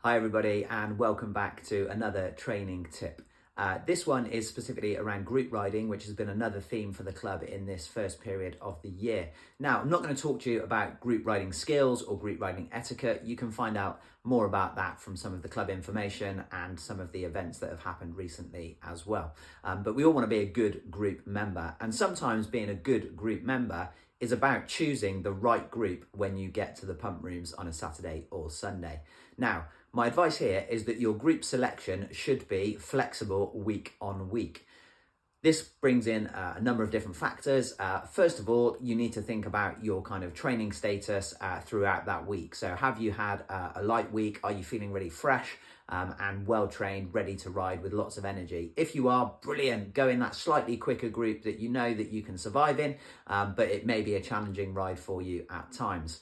Hi everybody, and welcome back to another training tip. This one is specifically around group riding, which has been another theme for the club in this first period of the year. Now, I'm not going to talk to you about group riding skills or group riding etiquette. You can find out more about that from some of the club information and some of the events that have happened recently as well. But we all want to be a good group member, and sometimes being a good group member is about choosing the right group when you get to the pump rooms on a Saturday or Sunday. Now, my advice here is that your group selection should be flexible week on week. This brings in a number of different factors. First of all, you need to think about your kind of training status throughout that week. So have you had a light week? Are you feeling really fresh and well trained, ready to ride with lots of energy? If you are, brilliant, go in that slightly quicker group that you know that you can survive in, but it may be a challenging ride for you at times.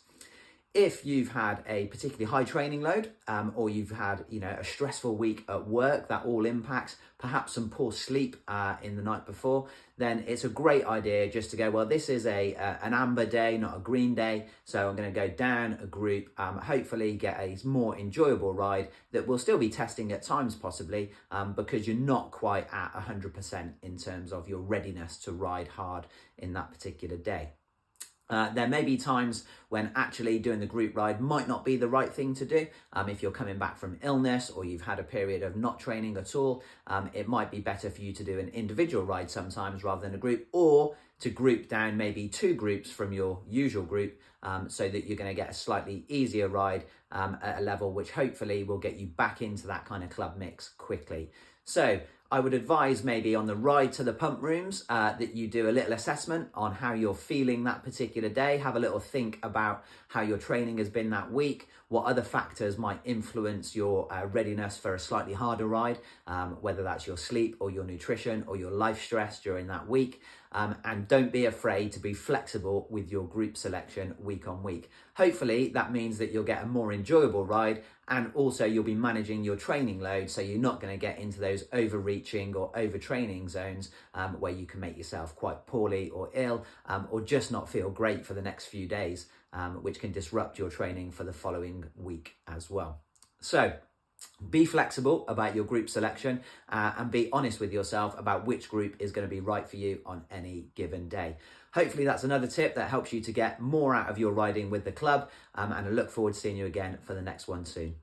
If you've had a particularly high training load or you've had a stressful week at work that all impacts perhaps some poor sleep in the night before, then it's a great idea just to go, well, this is an amber day, not a green day. So I'm going to go down a group, hopefully get a more enjoyable ride that will still be testing at times possibly because you're not quite at 100% in terms of your readiness to ride hard in that particular day. There may be times when actually doing the group ride might not be the right thing to do. If you're coming back from illness or you've had a period of not training at all, it might be better for you to do an individual ride sometimes rather than a group, or to group down maybe two groups from your usual group so that you're going to get a slightly easier ride at a level which hopefully will get you back into that kind of club mix quickly. So I would advise maybe on the ride to the pump rooms that you do a little assessment on how you're feeling that particular day. Have a little think about how your training has been that week, what other factors might influence your readiness for a slightly harder ride, whether that's your sleep or your nutrition or your life stress during that week. And don't be afraid to be flexible with your group selection week on week. Hopefully that means that you'll get a more enjoyable ride, and also you'll be managing your training load so you're not going to get into those overreaching or overtraining zones where you can make yourself quite poorly or ill or just not feel great for the next few days, which can disrupt your training for the following week as well. So be flexible about your group selection and be honest with yourself about which group is going to be right for you on any given day. Hopefully that's another tip that helps you to get more out of your riding with the club, and I look forward to seeing you again for the next one soon.